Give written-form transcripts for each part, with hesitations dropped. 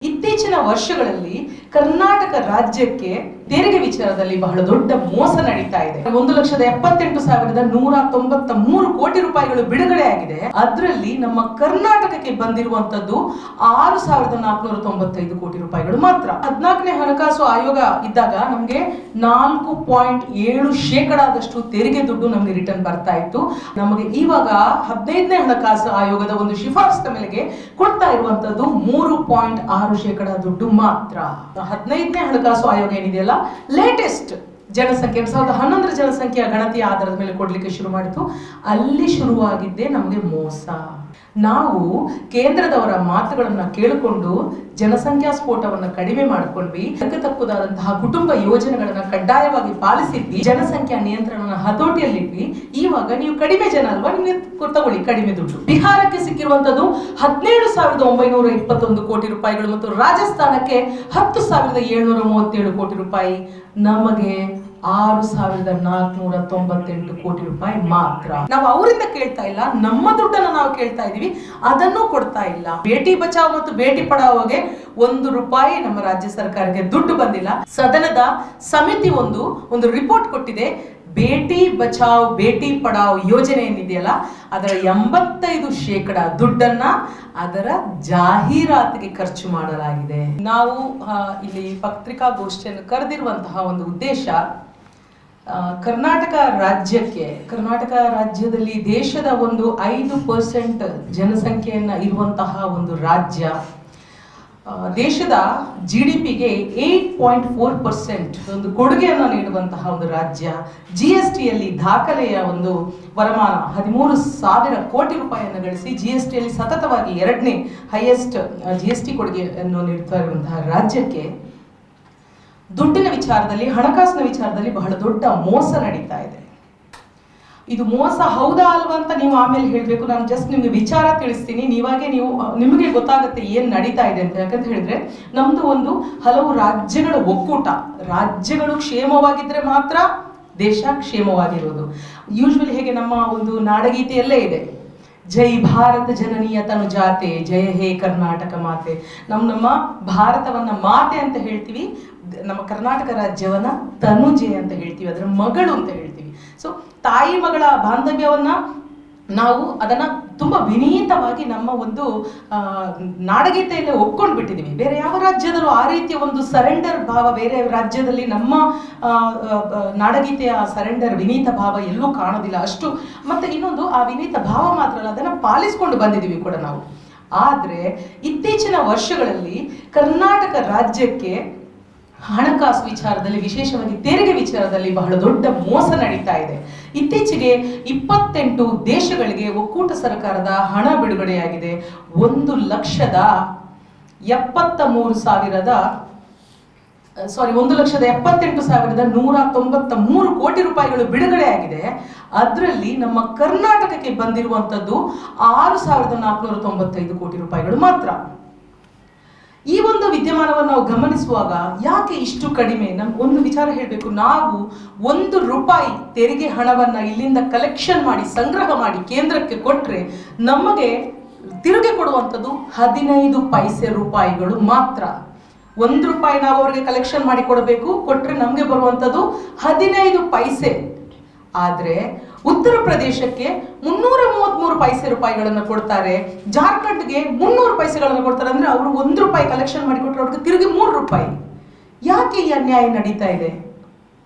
ಇತ್ತೀಚಿನ ವರ್ಷಗಳಲ್ಲಿ ಕರ್ನಾಟಕ ರಾಜ್ಯಕ್ಕೆ ತೆರಿಗೆ ವಿಚಾರದಲ್ಲಿ ಬಹಳ ದೊಡ್ಡ ಮೋಸ ನಡೀತಾ ಇದೆ. 1,78,193 ಕೋಟಿ ರೂಪಾಯಿಗಳು ಬಿಡುಗಡೆ ಆಗಿದೆ. ಅದರಲ್ಲಿ ನಮ್ಮ ಕರ್ನಾಟಕಕ್ಕೆ ಬಂದಿರುವಂತದ್ದು 6,495 ಕೋಟಿ ರೂಪಾಯಿಗಳು ಮಾತ್ರ. 14ನೇ ಹಣಕಾಸು ಆಯೋಗ ಇದ್ದಾಗ ನಮ್ಗೆ 4.7% ತೆರಿಗೆ ದುಡ್ಡು ನಮ್ಗೆ ರಿಟರ್ನ್ ಬರ್ತಾ ಇತ್ತು. ನಮಗೆ ಇವಾಗ 15ನೇ ಹಣಕಾಸು ಆಯೋಗದ ಒಂದು ಶಿಫಾರಸಿನ ಮೇಲೆಗೆ ಕೊಡ್ತಾ ಇರುವಂತದ್ದು 3.6% ದುಡ್ಡು ಮಾತ್ರ. 15ನೇ ಹಣಕಾಸು ಆಯೋಗ ಏನಿದೆಯಲ್ಲ, ಲೇಟೆಸ್ಟ್ ಜನಸಂಖ್ಯೆ 2011 ಜನಸಂಖ್ಯೆಯ ಗಣತಿಯ ಆಧಾರದ ಮೇಲೆ ಕೊಡ್ಲಿಕ್ಕೆ ಶುರು ಮಾಡಿತು. ಅಲ್ಲಿ ಶುರುವಾಗಿದ್ದೇ ನಮಗೆ ಮೋಸ. ನಾವು ಕೇಂದ್ರದವರ ಮಾತುಗಳನ್ನ ಕೇಳಿಕೊಂಡು ಜನಸಂಖ್ಯಾ ಸ್ಫೋಟವನ್ನ ಕಡಿಮೆ ಮಾಡಿಕೊಂಡ್ವಿ. ತಕ್ಕುದಾದಂತಹ ಕುಟುಂಬ ಯೋಜನೆಗಳನ್ನ ಕಡ್ಡಾಯವಾಗಿ ಪಾಲಿಸಿದ್ವಿ. ಜನಸಂಖ್ಯಾ ನಿಯಂತ್ರಣನ ಹತೋಟಿಯಲ್ಲಿದ್ವಿ. ಇವಾಗ ನೀವು ಕಡಿಮೆ ಜನ ಅಲ್ವಾ, ನಿಮ್ಗೆ ತಗೊಳ್ಳಿ ಕಡಿಮೆ ದುಡ್ಡು. ಬಿಹಾರಕ್ಕೆ ಸಿಕ್ಕಿರುವಂತದ್ದು 17,921 ಕೋಟಿ ರೂಪಾಯಿಗಳು ಮತ್ತು ರಾಜಸ್ಥಾನಕ್ಕೆ 10,737 ಕೋಟಿ ರೂಪಾಯಿ. ನಮಗೆ 6,498 ಕೋಟಿ ರೂಪಾಯಿ ಮಾತ್ರ. ನಾವು ಅವರಿಂದ ಕೇಳ್ತಾ ಇಲ್ಲ, ನಮ್ಮ ದುಡ್ಡನ್ನು ನಾವು ಕೇಳ್ತಾ ಇದೀವಿ, ಅದನ್ನು ಕೊಡ್ತಾ ಇಲ್ಲ. ಬೇಟಿ ಬಚಾವ್ ಮತ್ತು ಬೇಟಿ ಪಡಾವೋಗೆ 1 ರೂಪಾಯಿ ನಮ್ಮ ರಾಜ್ಯ ಸರ್ಕಾರಕ್ಕೆ ದುಡ್ಡು ಬಂದಿಲ್ಲ. ಸದನದ ಸಮಿತಿ ಒಂದು ರಿಪೋರ್ಟ್ ಕೊಟ್ಟಿದೆ. ಬೇಟಿ ಬಚಾವ್ ಬೇಟಿ ಪಡಾವ್ ಯೋಜನೆ ಏನಿದೆಯಲ್ಲ, ಅದರ 85% ದುಡ್ಡನ್ನ ಅದರ ಜಾಹೀರಾತಿಗೆ ಖರ್ಚು ಮಾಡಲಾಗಿದೆ. ನಾವು ಇಲ್ಲಿ ಪತ್ರಿಕಾಗೋಷ್ಠಿಯನ್ನು ಕರೆದಿರುವಂತಹ ಒಂದು ಉದ್ದೇಶ, ಕರ್ನಾಟಕ ರಾಜ್ಯದಲ್ಲಿ ದೇಶದ ಒಂದು 5% ಜನಸಂಖ್ಯೆಯನ್ನ ಇರುವಂತಹ ಒಂದು ರಾಜ್ಯ, ದೇಶದ GDPಗೆ 8.4% ಒಂದು ಕೊಡುಗೆಯನ್ನು ನೀಡುವಂತಹ ಒಂದು ರಾಜ್ಯ, GSTಯಲ್ಲಿ ದಾಖಲೆಯ ಒಂದು ವರಮಾನ 13,000 ಕೋಟಿ ರೂಪಾಯಿಯನ್ನು ಗಳಿಸಿ GSTಯಲ್ಲಿ ಸತತವಾಗಿ 2ನೇ ಹೈಯೆಸ್ಟ್ GST ಕೊಡುಗೆಯನ್ನು ನೀಡ್ತಾ ಇರುವಂತಹ ರಾಜ್ಯಕ್ಕೆ ದುಡ್ಡಿನ ವಿಚಾರದಲ್ಲಿ, ಹಣಕಾಸಿನ ವಿಚಾರದಲ್ಲಿ ಬಹಳ ದೊಡ್ಡ ಮೋಸ ನಡೀತಾ ಇದೆ. ಇದು ಮೋಸ ಹೌದಾ ಅಲ್ವಾ ಅಂತ ನೀವು ಆಮೇಲೆ ಹೇಳ್ಬೇಕು. ನಾನು ಜಸ್ಟ್ ನಿಮ್ಗೆ ವಿಚಾರ ತಿಳಿಸ್ತೀನಿ, ನಿಮಗೆ ಗೊತ್ತಾಗುತ್ತೆ ಏನ್ ನಡೀತಾ ಇದೆ ಅಂತ. ಯಾಕಂತ ಹೇಳಿದ್ರೆ ನಮ್ದು ಒಂದು ಹಲವು ರಾಜ್ಯಗಳ ಒಕ್ಕೂಟ. ರಾಜ್ಯಗಳು ಕ್ಷೇಮವಾಗಿದ್ರೆ ಮಾತ್ರ ದೇಶ ಕ್ಷೇಮವಾಗಿರೋದು. ಯೂಶ್ವಲಿ ಹೇಗೆ ನಮ್ಮ ಒಂದು ನಾಡಗೀತೆಯಲ್ಲೇ ಇದೆ, ಜೈ ಭಾರತ ಜನನೀಯ ತನು ಜಾತೆ, ಜಯ ಹೇ ಕರ್ನಾಟಕ ಮಾತೆ. ನಮ್ಮ ಭಾರತವನ್ನ ಮಾತೆ ಅಂತ ಹೇಳ್ತೀವಿ, ನಮ್ಮ ಕರ್ನಾಟಕ ರಾಜ್ಯವನ್ನ ತನುಜೆ ಅಂತ ಹೇಳ್ತೀವಿ, ಅದರ ಮಗಳು ಅಂತ ಹೇಳ್ತೀವಿ. ಸೊ ತಾಯಿ ಮಗಳ ಬಾಂಧವ್ಯವನ್ನ ನಾವು ಅದನ್ನ ತುಂಬಾ ವಿನೀತವಾಗಿ ನಮ್ಮ ಒಂದು ನಾಡಗೀತೆಯಲ್ಲೇ ಒಪ್ಕೊಂಡು ಬಿಟ್ಟಿದ್ದೀವಿ. ಬೇರೆ ಯಾವ ರಾಜ್ಯದಲ್ಲೂ ಆ ರೀತಿಯ ಒಂದು ಸರೆಂಡರ್ ಭಾವ, ಬೇರೆ ರಾಜ್ಯದಲ್ಲಿ ನಮ್ಮ ನಾಡಗೀತೆಯ ಸರೆಂಡರ್ ವಿನೀತ ಭಾವ ಎಲ್ಲೂ ಕಾಣೋದಿಲ್ಲ ಅಷ್ಟು. ಮತ್ತೆ ಇನ್ನೊಂದು, ಆ ವಿನೀತ ಭಾವ ಮಾತ್ರ ಅಲ್ಲ, ಅದನ್ನ ಪಾಲಿಸ್ಕೊಂಡು ಬಂದಿದ್ದೀವಿ ಕೂಡ ನಾವು. ಆದ್ರೆ ಇತ್ತೀಚಿನ ವರ್ಷಗಳಲ್ಲಿ ಕರ್ನಾಟಕ ರಾಜ್ಯಕ್ಕೆ ಹಣಕಾಸು ವಿಚಾರದಲ್ಲಿ, ವಿಶೇಷವಾಗಿ ತೆರಿಗೆ ವಿಚಾರದಲ್ಲಿ ಬಹಳ ದೊಡ್ಡ ಮೋಸ ನಡೀತಾ ಇದೆ. ಇತ್ತೀಚೆಗೆ 28 ದೇಶಗಳಿಗೆ ಒಕ್ಕೂಟ ಸರ್ಕಾರದ ಹಣ ಬಿಡುಗಡೆಯಾಗಿದೆ. 1,78,193 ಕೋಟಿ ರೂಪಾಯಿಗಳು ಬಿಡುಗಡೆ ಆಗಿದೆ. ಅದರಲ್ಲಿ ನಮ್ಮ ಕರ್ನಾಟಕಕ್ಕೆ ಬಂದಿರುವಂತದ್ದು 6,495 ಕೋಟಿ ರೂಪಾಯಿಗಳು ಮಾತ್ರ. ಈ ಒಂದು ವಿದ್ಯಮಾನವನ್ನು ನಾವು ಗಮನಿಸುವಾಗ ಯಾಕೆ ಇಷ್ಟು ಕಡಿಮೆ? ಒಂದು ವಿಚಾರ ಹೇಳಬೇಕು. ನಾವು 1 ರೂಪಾಯಿ ತೆರಿಗೆ ಹಣವನ್ನ ಇಲ್ಲಿಂದ ಕಲೆಕ್ಷನ್ ಮಾಡಿ, ಸಂಗ್ರಹ ಮಾಡಿ ಕೇಂದ್ರಕ್ಕೆ ಕೊಟ್ರೆ ನಮಗೆ ತಿರುಗಿ ಕೊಡುವಂಥದ್ದು 15 ಪೈಸೆ ರೂಪಾಯಿಗಳು ಮಾತ್ರ. 1 ರೂಪಾಯಿ ನಾವು ಅವರಿಗೆ ಕಲೆಕ್ಷನ್ ಮಾಡಿ ಕೊಟ್ರೆ ನಮಗೆ ಬರುವಂಥದ್ದು 15 ಪೈಸೆ. ಆದ್ರೆ ಉತ್ತರ ಪ್ರದೇಶಕ್ಕೆ 333 ಪೈಸೆ ರೂಪಾಯಿಗಳನ್ನು ಕೊಡ್ತಾರೆ, ಜಾರ್ಖಂಡ್ಗೆ 300 ಪೈಸೆಗಳನ್ನು ಕೊಡ್ತಾರೆ. ಅಂದ್ರೆ ಅವರು 1 ರೂಪಾಯಿ ಕಲೆಕ್ಷನ್ ಮಾಡಿ ಕೊಟ್ಟರೆ ಅವ್ರಿಗೆ ತಿರುಗಿ 3 ರೂಪಾಯಿ. ಯಾಕೆ ಈ ಅನ್ಯಾಯ ನಡೀತಾ ಇದೆ?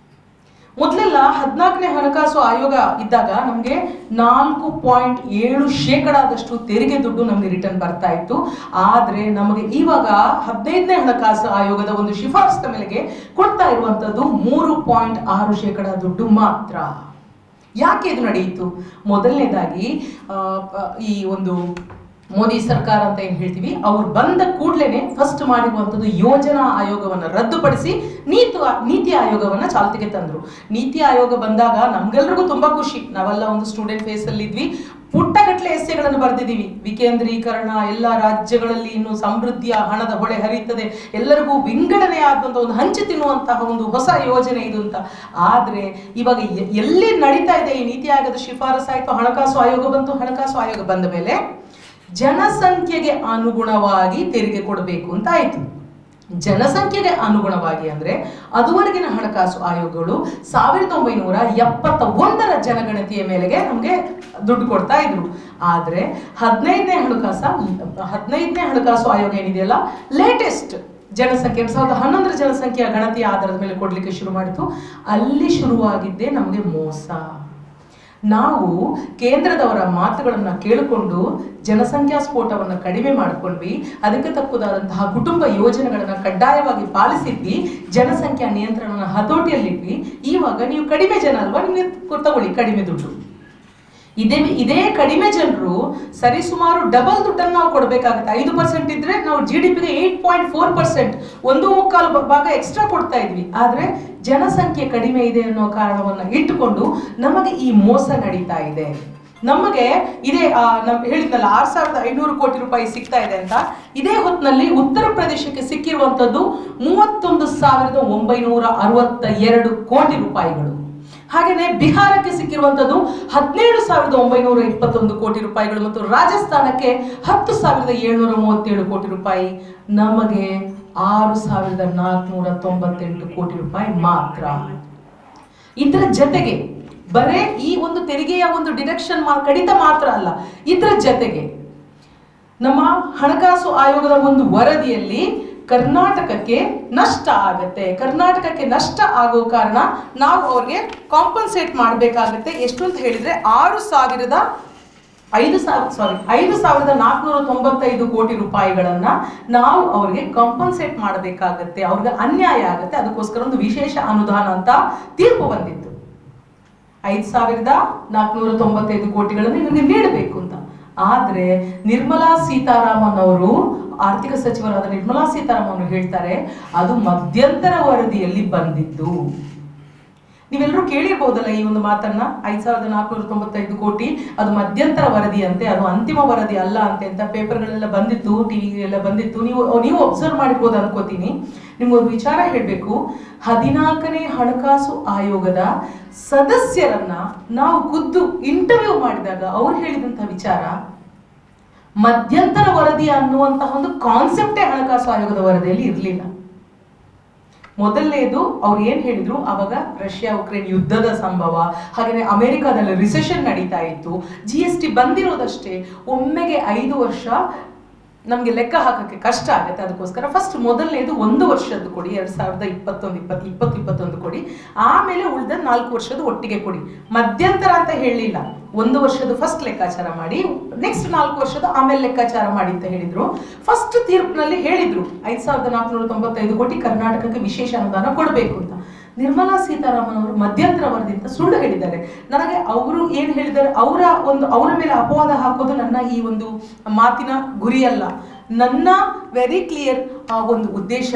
ಮೊದಲೆಲ್ಲ 14ನೇ ಹಣಕಾಸು ಆಯೋಗ ಇದ್ದಾಗ ನಮ್ಗೆ 4.7% ತೆರಿಗೆ ದುಡ್ಡು ನಮ್ಗೆ ರಿಟರ್ನ್ ಬರ್ತಾ ಇತ್ತು. ಆದ್ರೆ ನಮಗೆ ಇವಾಗ 15ನೇ ಹಣಕಾಸು ಆಯೋಗದ ಒಂದು ಶಿಫಾರಸಿನ ಮೇಲೆಗೆ ಕೊಡ್ತಾ ಇರುವಂತದ್ದು 3.6% ದುಡ್ಡು ಮಾತ್ರ. ಯಾಕೆ ಇದು ನಡೆಯಿತು? ಮೊದಲನೇದಾಗಿ ಈ ಒಂದು ಮೋದಿ ಸರ್ಕಾರ ಅಂತ ಏನ್ ಹೇಳ್ತೀವಿ, ಅವ್ರು ಬಂದ ಕೂಡ್ಲೇನೆ ಫಸ್ಟ್ ಮಾಡಿರುವಂತದ್ದು ಯೋಜನಾ ಆಯೋಗವನ್ನ ರದ್ದುಪಡಿಸಿ ನೀತಿ ಆಯೋಗವನ್ನ ಚಾಲ್ತಿಗೆ ತಂದ್ರು. ನೀತಿ ಆಯೋಗ ಬಂದಾಗ ನಮ್ಗೆಲ್ರಿಗೂ ತುಂಬಾ ಖುಷಿ. ನಾವೆಲ್ಲ ಒಂದು ಸ್ಟೂಡೆಂಟ್ ಫೇಸ್ ಅಲ್ಲಿ ಇದ್ವಿ, ಪುಟ್ಟಗಟ್ಟಲೆ ಎಸ್ಸೆಗಳನ್ನು ಬರೆದಿದ್ದೀವಿ. ವಿಕೇಂದ್ರೀಕರಣ, ಎಲ್ಲ ರಾಜ್ಯಗಳಲ್ಲಿ ಇನ್ನು ಸಮೃದ್ಧಿಯ ಹಣದ ಹೊಳೆ ಹರಿಯುತ್ತದೆ, ಎಲ್ಲರಿಗೂ ವಿಂಗಡಣೆ ಆದಂತ ಒಂದು ಹಂಚಿ ತಿನ್ನುವಂತಹ ಒಂದು ಹೊಸ ಯೋಜನೆ ಇದು ಅಂತ. ಆದ್ರೆ ಇವಾಗ ಎಲ್ಲಿ ನಡೀತಾ ಇದೆ, ಈ ನೀತಿ ಆಯೋಗದ ಶಿಫಾರಸು ಆಯ್ತು, ಹಣಕಾಸು ಆಯೋಗ ಬಂತು. ಹಣಕಾಸು ಆಯೋಗ ಬಂದ ಮೇಲೆ ಜನಸಂಖ್ಯೆಗೆ ಅನುಗುಣವಾಗಿ ತೆರಿಗೆ ಕೊಡಬೇಕು ಅಂತ ಆಯ್ತು. ಜನಸಂಖ್ಯೆಗೆ ಅನುಗುಣವಾಗಿ ಅಂದ್ರೆ ಅದುವರೆಗಿನ ಹಣಕಾಸು ಆಯೋಗಗಳು 1971ರ ಜನಗಣತಿಯ ಮೇಲೆಗೆ ನಮ್ಗೆ ದುಡ್ಡು ಕೊಡ್ತಾ ಇದ್ರು. ಆದ್ರೆ 15ನೇ ಹಣಕಾಸು ಆಯೋಗ ಏನಿದೆಯಲ್ಲ, ಲೇಟೆಸ್ಟ್ ಜನಸಂಖ್ಯೆ 2011ರ ಜನಸಂಖ್ಯೆಯ ಗಣತಿಯ ಆಧಾರದ ಮೇಲೆ ಕೊಡ್ಲಿಕ್ಕೆ ಶುರು ಮಾಡಿತು. ಅಲ್ಲಿ ಶುರುವಾಗಿದ್ದೇ ನಮಗೆ ಮೋಸ. ನಾವು ಕೇಂದ್ರದವರ ಮಾತುಗಳನ್ನು ಕೇಳಿಕೊಂಡು ಜನಸಂಖ್ಯಾ ಸ್ಫೋಟವನ್ನು ಕಡಿಮೆ ಮಾಡಿಕೊಂಡ್ವಿ, ಅದಕ್ಕೆ ತಕ್ಕುದಾದಂತಹ ಕುಟುಂಬ ಯೋಜನೆಗಳನ್ನು ಕಡ್ಡಾಯವಾಗಿ ಪಾಲಿಸಿದ್ವಿ, ಜನಸಂಖ್ಯಾ ನಿಯಂತ್ರಣನ ಹತೋಟಿಯಲ್ಲಿಟ್ವಿ. ಇವಾಗ ನೀವು ಕಡಿಮೆ ಜನ ಅಲ್ವಾ, ನೀವು ತಗೊಳ್ಳಿ ಕಡಿಮೆ ದುಡ್ಡು. ಇದೇ ಕಡಿಮೆ ಜನರು ಸರಿಸುಮಾರು ಡಬಲ್ ದುಡ್ಡನ್ನು ನಾವು ಕೊಡಬೇಕಾಗುತ್ತೆ. 5% ಇದ್ರೆ ನಾವು GDPಗೆ 8.4%, 1.25 ಭಾಗ ಎಕ್ಸ್ಟ್ರಾ ಕೊಡ್ತಾ ಇದ್ವಿ. ಆದ್ರೆ ಜನಸಂಖ್ಯೆ ಕಡಿಮೆ ಇದೆ ಅನ್ನೋ ಕಾರಣವನ್ನ ಇಟ್ಟುಕೊಂಡು ನಮಗೆ ಈ ಮೋಸ ನಡೀತಾ ಇದೆ. ನಮಗೆ ಇದೇ ಹೇಳಿದ್ನಲ್ಲ 6,500 ಕೋಟಿ ರೂಪಾಯಿ ಸಿಗ್ತಾ ಇದೆ ಅಂತ. ಇದೇ ಹೊತ್ತಿನಲ್ಲಿ ಉತ್ತರ ಪ್ರದೇಶಕ್ಕೆ ಸಿಕ್ಕಿರುವಂತದ್ದು 31,962 ಕೋಟಿ ರೂಪಾಯಿಗಳು. ಹಾಗೇನೆ ಬಿಹಾರಕ್ಕೆ ಸಿಕ್ಕಿರುವಂತದ್ದು 17,921 ಕೋಟಿ ರೂಪಾಯಿಗಳು ಮತ್ತು ರಾಜಸ್ಥಾನಕ್ಕೆ 10,737 ಕೋಟಿ ರೂಪಾಯಿ. ನಮಗೆ 6,498 ಕೋಟಿ ರೂಪಾಯಿ ಮಾತ್ರ. ಇದರ ಜೊತೆಗೆ ಬರೇ ಈ ಒಂದು ತೆರಿಗೆಯ ಒಂದು ಡಿಡಕ್ಷನ್ ಕಡಿತ ಮಾತ್ರ ಅಲ್ಲ, ಇದರ ಜೊತೆಗೆ ನಮ್ಮ ಹಣಕಾಸು ಆಯೋಗದ ಒಂದು ವರದಿಯಲ್ಲಿ ಕರ್ನಾಟಕಕ್ಕೆ ನಷ್ಟ ಆಗತ್ತೆ. ಕರ್ನಾಟಕಕ್ಕೆ ನಷ್ಟ ಆಗೋ ಕಾರಣ ನಾವು ಅವ್ರಿಗೆ ಕಾಂಪನ್ಸೇಟ್ ಮಾಡಬೇಕಾಗತ್ತೆ. ಎಷ್ಟು ಅಂತ ಹೇಳಿದ್ರೆ 5,495 ಕೋಟಿ ರೂಪಾಯಿಗಳನ್ನ ನಾವು ಅವ್ರಿಗೆ ಕಾಂಪನ್ಸೇಟ್ ಮಾಡಬೇಕಾಗತ್ತೆ. ಅವ್ರಿಗೆ ಅನ್ಯಾಯ ಆಗತ್ತೆ. ಅದಕ್ಕೋಸ್ಕರ ಒಂದು ವಿಶೇಷ ಅನುದಾನ ಅಂತ ತೀರ್ಪು ಬಂದಿತ್ತು. 5,495 ಕೋಟಿಗಳನ್ನು ಇವ್ರಿಗೆ ನೀಡಬೇಕು ಅಂತ. ಆದ್ರೆ ನಿರ್ಮಲಾ ಸೀತಾರಾಮನ್ ಅವರು, ಆರ್ಥಿಕ ಸಚಿವರಾದ ನಿರ್ಮಲಾ ಸೀತಾರಾಮನ್ ಅವರು ಹೇಳ್ತಾರೆ, ಅದು ಮಧ್ಯಂತರ ವರದಿಯಲ್ಲಿ ಬಂದಿದ್ದು. ನೀವೆಲ್ಲರೂ ಕೇಳಿರ್ಬೋದಲ್ಲ ಈ ಒಂದು ಮಾತನ್ನ, 5,495 ಕೋಟಿ ಅದು ಮಧ್ಯಂತರ ವರದಿ ಅಂತೆ, ಅದು ಅಂತಿಮ ವರದಿ ಅಲ್ಲ ಅಂತೆ ಅಂತ ಪೇಪರ್ಗಳೆಲ್ಲ ಬಂದಿತ್ತು, ಟಿವಿಗೆಲ್ಲ ಬಂದಿತ್ತು. ನೀವು ಅಬ್ಸರ್ವ್ ಮಾಡಿರ್ಬೋದು ಅನ್ಕೋತೀನಿ. ನಿಮ್ಗೊಂದು ವಿಚಾರ ಹೇಳ್ಬೇಕು. 14ನೇ ಹಣಕಾಸು ಆಯೋಗದ ಸದಸ್ಯರನ್ನ ನಾವು ಖುದ್ದು ಇಂಟರ್ವ್ಯೂ ಮಾಡಿದಾಗ ಅವ್ರು ಹೇಳಿದಂತ ವಿಚಾರ, ಮಧ್ಯಂತರ ವರದಿ ಅನ್ನುವಂತಹ ಒಂದು ಕಾನ್ಸೆಪ್ಟೇ ಹಣಕಾಸು ಆಯೋಗದ ವರದಿಯಲ್ಲಿ ಇರಲಿಲ್ಲ. ಮೊದಲನೇದು ಅವ್ರು ಏನ್ ಹೇಳಿದ್ರು, ಅವಾಗ ರಷ್ಯಾ ಉಕ್ರೇನ್ ಯುದ್ಧದ ಸಂಭವ, ಹಾಗೆಯೇ ಅಮೆರಿಕಾದಲ್ಲಿ ರಿಸೆಷನ್ ನಡೀತಾ ಇತ್ತು, GST ಬಂದಿರೋದಷ್ಟೇ, ಒಮ್ಮೆಗೆ 5 ವರ್ಷ ನಮ್ಗೆ ಲೆಕ್ಕ ಹಾಕಕ್ಕೆ ಕಷ್ಟ ಆಗುತ್ತೆ. ಅದಕ್ಕೋಸ್ಕರ ಫಸ್ಟ್ ಮೊದಲನೇದು 1 ವರ್ಷದ್ದು ಕೊಡಿ, 2021 ಕೊಡಿ, ಆಮೇಲೆ ಉಳಿದ 4 ವರ್ಷದ ಒಟ್ಟಿಗೆ ಕೊಡಿ. ಮಧ್ಯಂತರ ಅಂತ ಹೇಳಲಿಲ್ಲ. 1 ವರ್ಷದ ಫಸ್ಟ್ ಲೆಕ್ಕಾಚಾರ ಮಾಡಿ, ನೆಕ್ಸ್ಟ್ 4 ವರ್ಷದ ಆಮೇಲೆ ಲೆಕ್ಕಾಚಾರ ಮಾಡಿ ಅಂತ ಹೇಳಿದ್ರು. ಫಸ್ಟ್ ತೀರ್ಪಿನಲ್ಲಿ ಹೇಳಿದ್ರು 5,495 ಕೋಟಿ ಕರ್ನಾಟಕಕ್ಕೆ ವಿಶೇಷ ಅನುದಾನ ಕೊಡಬೇಕು ಅಂತ. ನಿರ್ಮಲಾ ಸೀತಾರಾಮನ್ ಅವರು ಮಧ್ಯಂತರ ವರದಿ ಅಂತ ಸುಳ್ಳು ಹೇಳಿದ್ದಾರೆ. ನನಗೆ ಅವರು ಏನ್ ಹೇಳಿದ್ದಾರೆ, ಅವರ ಮೇಲೆ ಅಪವಾದ ಹಾಕೋದು ನನ್ನ ಈ ಒಂದು ಮಾತಿನ ಗುರಿಯಲ್ಲ. ನನ್ನ ವೆರಿ ಕ್ಲಿಯರ್ ಒಂದು ಉದ್ದೇಶ.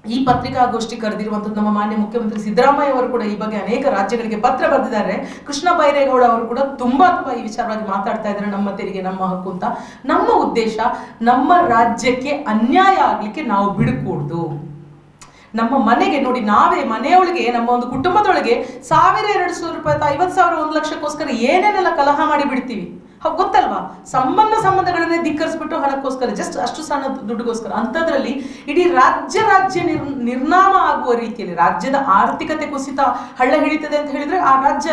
ಈ ಪತ್ರಿಕಾಗೋಷ್ಠಿ ಕರೆದಿರುವಂತದ್ದು ನಮ್ಮ ಮಾನ್ಯ ಮುಖ್ಯಮಂತ್ರಿ ಸಿದ್ದರಾಮಯ್ಯ ಅವರು ಕೂಡ ಈ ಬಗ್ಗೆ ಅನೇಕ ರಾಜ್ಯಗಳಿಗೆ ಪತ್ರ ಬರೆದಿದ್ದಾರೆ. ಕೃಷ್ಣ ಬೈರೇಗೌಡ ಅವರು ಕೂಡ ತುಂಬಾ ಈ ವಿಚಾರವಾಗಿ ಮಾತಾಡ್ತಾ ಇದ್ದಾರೆ, ನಮ್ಮ ತೆರಿಗೆ ನಮ್ಮ ಹಕ್ಕು ಅಂತ. ನಮ್ಮ ಉದ್ದೇಶ, ನಮ್ಮ ರಾಜ್ಯಕ್ಕೆ ಅನ್ಯಾಯ ಆಗ್ಲಿಕ್ಕೆ ನಾವು ಬಿಡಕೂಡ್ದು. ನಮ್ಮ ಮನೆಗೆ ನೋಡಿ, ನಾವೇ ಮನೆಯೊಳಗೆ, ನಮ್ಮ ಒಂದು ಕುಟುಂಬದೊಳಗೆ 1,000-2,000 ರೂಪಾಯಿ, 50,000, 1 ಲಕ್ಷಕ್ಕೋಸ್ಕರ ಏನೇನೆಲ್ಲ ಕಲಹ ಮಾಡಿ ಬಿಡ್ತೀವಿ. ಗೊತ್ತಲ್ವಾ? ಸಂಬಂಧಗಳನ್ನೇ ಧಿಕ್ಕರಿಸ್ಬಿಟ್ಟು ಹಣಕ್ಕೋಸ್ಕರ, ಜಸ್ಟ್ ಅಷ್ಟು ಸಣ್ಣ ದುಡ್ಡುಗೋಸ್ಕರ. ಅಂಥದ್ರಲ್ಲಿ ಇಡೀ ರಾಜ್ಯ ನಿರ್ನಾಮ ಆಗುವ ರೀತಿಯಲ್ಲಿ, ರಾಜ್ಯದ ಆರ್ಥಿಕತೆ ಕುಸಿತ ಹಳ್ಳ ಹಿಡಿತದೆ ಅಂತ ಹೇಳಿದ್ರೆ ಆ ರಾಜ್ಯ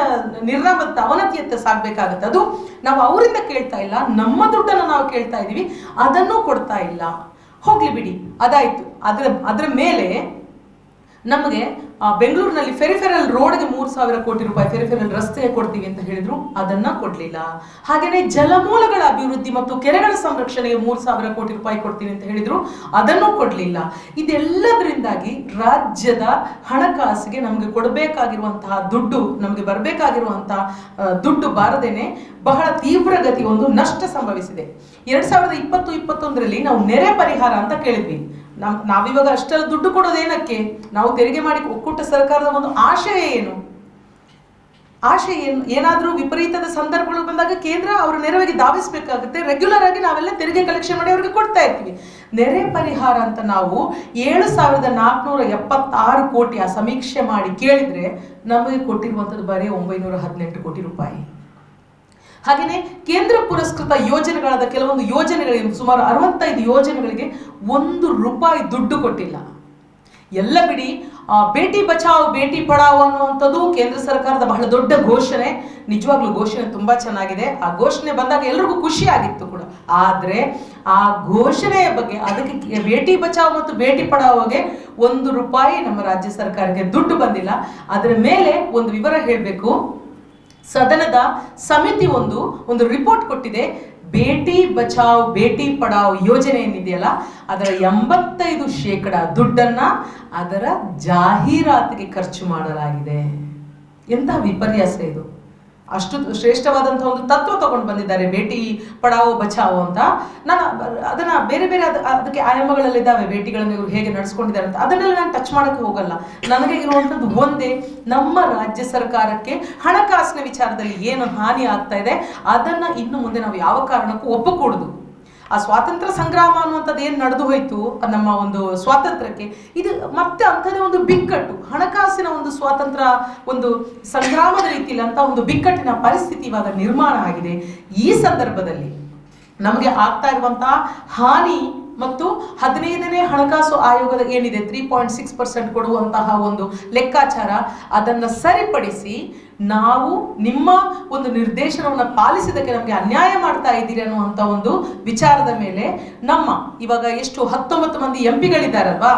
ನಿರ್ನಾಮದ ಅವನತಿಯತ್ತ ಸಾಗಬೇಕಾಗತ್ತೆ. ಅದು ನಾವು ಅವರಿಂದ ಕೇಳ್ತಾ ಇಲ್ಲ, ನಮ್ಮ ದುಡ್ಡನ್ನು ನಾವು ಕೇಳ್ತಾ ಇದೀವಿ, ಅದನ್ನೂ ಕೊಡ್ತಾ ಇಲ್ಲ. ಹೋಗ್ಲಿ ಬಿಡಿ, ಅದಾಯ್ತು. ಅದರ ಮೇಲೆ ನಮಗೆ ಬೆಂಗಳೂರಿನಲ್ಲಿ ಫೆರಿಫೆರಲ್ ರೋಡ್ಗೆ 3,000 ಕೋಟಿ ರೂಪಾಯಿ ಫೆರಿಫೆರಲ್ ರಸ್ತೆಗೆ ಕೊಡ್ತೀವಿ ಅಂತ ಹೇಳಿದ್ರು, ಅದನ್ನ ಕೊಡ್ಲಿಲ್ಲ. ಹಾಗೇನೆ ಜಲಮೂಲಗಳ ಅಭಿವೃದ್ಧಿ ಮತ್ತು ಕೆರೆಗಳ ಸಂರಕ್ಷಣೆಗೆ 3,000 ಕೋಟಿ ರೂಪಾಯಿ ಕೊಡ್ತೀವಿ ಅಂತ ಹೇಳಿದ್ರು, ಅದನ್ನು ಕೊಡ್ಲಿಲ್ಲ. ಇದೆಲ್ಲದರಿಂದಾಗಿ ರಾಜ್ಯದ ಹಣಕಾಸಿಗೆ ನಮಗೆ ಕೊಡಬೇಕಾಗಿರುವಂತಹ ದುಡ್ಡು, ನಮಗೆ ಬರಬೇಕಾಗಿರುವಂತಹ ದುಡ್ಡು ಬಾರದೇನೆ ಬಹಳ ತೀವ್ರಗತಿ ಒಂದು ನಷ್ಟ ಸಂಭವಿಸಿದೆ. 2020-21ರಲ್ಲಿ ನಾವು ನೆರೆ ಪರಿಹಾರ ಅಂತ ಕೇಳಿದ್ವಿ. ನಾವಿವಾಗ ಅಷ್ಟೆಲ್ಲ ದುಡ್ಡು ಕೊಡೋದೇನಕ್ಕೆ? ನಾವು ತೆರಿಗೆ ಮಾಡಿ ಒಕ್ಕೂಟ ಸರ್ಕಾರದ ಒಂದು ಆಶಯ ಏನು? ಏನಾದ್ರೂ ವಿಪರೀತದ ಸಂದರ್ಭಗಳು ಬಂದಾಗ ಕೇಂದ್ರ ಅವರ ನೆರವಿಗೆ ಧಾವಿಸಬೇಕಾಗುತ್ತೆ. ರೆಗ್ಯುಲರ್ ಆಗಿ ನಾವೆಲ್ಲ ತೆರಿಗೆ ಕಲೆಕ್ಷನ್ ಮಾಡಿ ಅವ್ರಿಗೆ ಕೊಡ್ತಾ ಇರ್ತೀವಿ. ನೆರೆ ಪರಿಹಾರ ಅಂತ ನಾವು 7,476 ಕೋಟಿ ಆ ಸಮೀಕ್ಷೆ ಮಾಡಿ ಕೇಳಿದ್ರೆ ನಮಗೆ ಕೊಟ್ಟಿರುವಂಥದ್ದು ಬರೀ 918 ಕೋಟಿ ರೂಪಾಯಿ. ಹಾಗೆಯೇ ಕೇಂದ್ರ ಪುರಸ್ಕೃತ ಯೋಜನೆಗಳಾದ ಕೆಲವೊಂದು ಯೋಜನೆಗಳಿಗೆ ಸುಮಾರು 65 ಯೋಜನೆಗಳಿಗೆ 1 ರೂಪಾಯಿ ದುಡ್ಡು ಕೊಟ್ಟಿಲ್ಲ. ಎಲ್ಲ ಬಿಡಿ, ಬೇಟಿ ಬಚಾವ್ ಬೇಟಿ ಪಡಾವ್ ಅನ್ನುವಂಥದ್ದು ಕೇಂದ್ರ ಸರ್ಕಾರದ ಬಹಳ ದೊಡ್ಡ ಘೋಷಣೆ. ನಿಜವಾಗ್ಲೂ ಘೋಷಣೆ ತುಂಬಾ ಚೆನ್ನಾಗಿದೆ. ಆ ಘೋಷಣೆ ಬಂದಾಗ ಎಲ್ರಿಗೂ ಖುಷಿ ಆಗಿತ್ತು ಕೂಡ. ಆದ್ರೆ ಆ ಘೋಷಣೆಯ ಬಗ್ಗೆ, ಅದಕ್ಕೆ ಬೇಟಿ ಬಚಾವ್ ಮತ್ತು ಬೇಟಿ ಪಡಾವ್ಗೆ 1 ರೂಪಾಯಿ ನಮ್ಮ ರಾಜ್ಯ ಸರ್ಕಾರಕ್ಕೆ ದುಡ್ಡು ಬಂದಿಲ್ಲ. ಅದರ ಮೇಲೆ ಒಂದು ವಿವರ ಹೇಳಬೇಕು. ಸದನದ ಸಮಿತಿ ಒಂದು ರಿಪೋರ್ಟ್ ಕೊಟ್ಟಿದೆ. ಬೇಟಿ ಬಚಾವ್ ಬೇಟಿ ಪಡಾವ್ ಯೋಜನೆ ಏನಿದೆಯಲ್ಲ, ಅದರ 85% ದುಡ್ಡನ್ನ ಅದರ ಜಾಹೀರಾತಿಗೆ ಖರ್ಚು ಮಾಡಲಾಗಿದೆ. ಎಂತಹ ವಿಪರ್ಯಾಸ ಇದು! ಅಷ್ಟು ಶ್ರೇಷ್ಠವಾದಂತಹ ಒಂದು ತತ್ವ ತಗೊಂಡು ಬಂದಿದ್ದಾರೆ ಬೇಟಿ ಪಡಾವೋ ಬಚಾವೋ ಅಂತ. ನಾನು ಅದನ್ನ ಬೇರೆ ಅದಕ್ಕೆ ಆಯಾಮಗಳಲ್ಲಿದ್ದಾವೆ, ಬೇಟಿಗಳನ್ನು ಇವರು ಹೇಗೆ ನಡೆಸ್ಕೊಂಡಿದ್ದಾರೆ ಅಂತ. ಅದನ್ನೆಲ್ಲ ನಾನು ಟಚ್ ಮಾಡಕ್ಕೆ ಹೋಗಲ್ಲ. ನನಗೆ ಇರುವಂಥದ್ದು ಒಂದೇ, ನಮ್ಮ ರಾಜ್ಯ ಸರ್ಕಾರಕ್ಕೆ ಹಣಕಾಸಿನ ವಿಚಾರದಲ್ಲಿ ಏನು ಹಾನಿ ಆಗ್ತಾ ಇದೆ ಅದನ್ನ ಇನ್ನು ಮುಂದೆ ನಾವು ಯಾವ ಕಾರಣಕ್ಕೂ ಒಪ್ಪಕೂಡದು. ಆ ಸ್ವಾತಂತ್ರ್ಯ ಸಂಗ್ರಾಮ ಅನ್ನುವಂಥದ್ದು ಏನು ನಡೆದು ಹೋಯ್ತು ನಮ್ಮ ಒಂದು ಸ್ವಾತಂತ್ರ್ಯಕ್ಕೆ, ಇದು ಮತ್ತೆ ಅಂಥದೇ ಒಂದು ಬಿಕ್ಕಟ್ಟು, ಹಣಕಾಸಿನ ಒಂದು ಸ್ವಾತಂತ್ರ್ಯ ಒಂದು ಸಂಗ್ರಾಮದ ರೀತಿಯಲ್ಲಿ ಅಂತ ಒಂದು ಬಿಕ್ಕಟ್ಟಿನ ಪರಿಸ್ಥಿತಿ ಇವಾಗ ನಿರ್ಮಾಣ ಆಗಿದೆ. ಈ ಸಂದರ್ಭದಲ್ಲಿ ನಮಗೆ ಆಗ್ತಾ ಇರುವಂತಹ ಹಾನಿ ಮತ್ತು 15ನೇ ಹಣಕಾಸು ಆಯೋಗದ ಏನಿದೆ 3.6% ಕೊಡುವಂತಹ ಒಂದು ಲೆಕ್ಕಾಚಾರ, ಅದನ್ನು ಸರಿಪಡಿಸಿ ನಾವು ನಿಮ್ಮ ಒಂದು ನಿರ್ದೇಶನವನ್ನು ಪಾಲಿಸಿದಕ್ಕೆ ನಮಗೆ ಅನ್ಯಾಯ ಮಾಡ್ತಾ ಇದ್ದೀರಿ ಅನ್ನುವಂಥ ಒಂದು ವಿಚಾರದ ಮೇಲೆ ನಮ್ಮ ಇವಾಗ ಎಷ್ಟು 19 ಮಂದಿ ಎಂಪಿಗಳಿದ್ದಾರಲ್ವಾ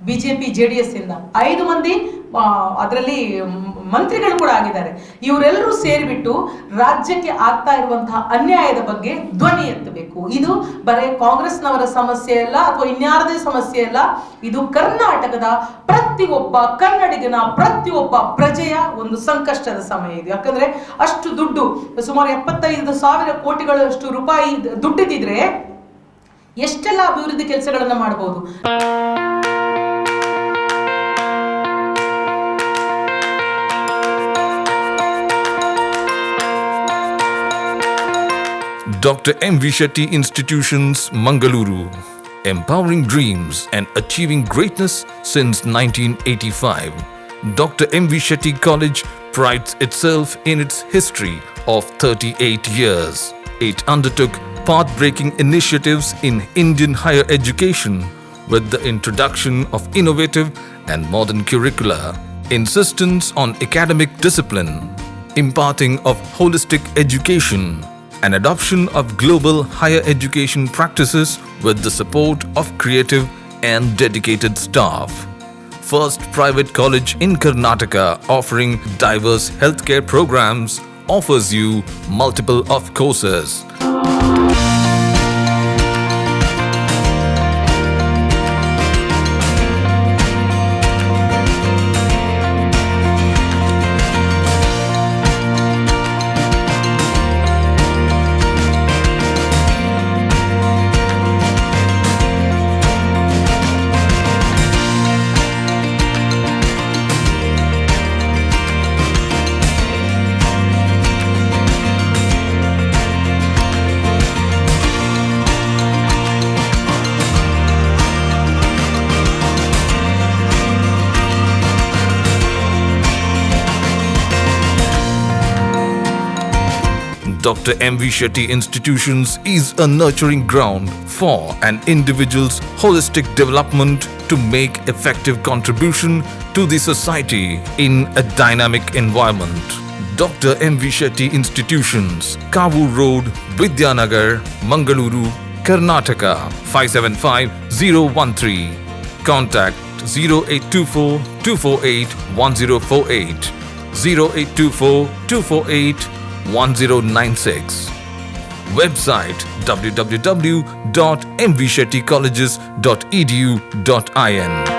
ಬಿಜೆಪಿ JDS ಇಂದ, 5 ಮಂದಿ ಅದರಲ್ಲಿ ಮಂತ್ರಿಗಳು ಕೂಡ ಆಗಿದ್ದಾರೆ. ಇವರೆಲ್ಲರೂ ಸೇರಿಬಿಟ್ಟು ರಾಜ್ಯಕ್ಕೆ ಆಗ್ತಾ ಇರುವಂತಹ ಅನ್ಯಾಯದ ಬಗ್ಗೆ ಧ್ವನಿ ಎತ್ತಬೇಕು. ಇದು ಬರೀ ಕಾಂಗ್ರೆಸ್ನವರ ಸಮಸ್ಯೆ ಅಲ್ಲ ಅಥವಾ ಇನ್ಯಾರದೇ ಸಮಸ್ಯೆ ಅಲ್ಲ, ಇದು ಕರ್ನಾಟಕದ ಪ್ರತಿಯೊಬ್ಬ ಕನ್ನಡಿಗನ ಪ್ರತಿಯೊಬ್ಬ ಪ್ರಜೆಯ ಒಂದು ಸಂಕಷ್ಟದ ಸಮಯ ಇದು. ಯಾಕಂದ್ರೆ ಅಷ್ಟು ದುಡ್ಡು, ಸುಮಾರು 75,000 ಕೋಟಿಗಳಷ್ಟು ರೂಪಾಯಿ ದುಡ್ಡಿದ್ರೆ ಎಷ್ಟೆಲ್ಲ ಅಭಿವೃದ್ಧಿ ಕೆಲಸಗಳನ್ನ ಮಾಡಬಹುದು. Dr. M.V. Shetty Institutions, Mangalore, empowering dreams and achieving greatness since 1985. Dr. M.V. Shetty College prides itself in its history of 38 years. It undertook path-breaking initiatives in Indian higher education with the introduction of innovative and modern curricula, insistence on academic discipline, imparting of holistic education, and adoption of global higher education practices with the support of creative and dedicated staff. First private college in Karnataka offering diverse healthcare programs offers you multiple of courses. Dr. M.V. Shetty Institutions is a nurturing ground for an individual's holistic development to make effective contribution to the society in a dynamic environment. Dr. M.V. Shetty Institutions, Kavu Road, Vidyanagar, Mangalore, Karnataka, 575013. Contact 0824 248 1048, 0824 248 1096. Website www.mvshettycolleges.edu.in.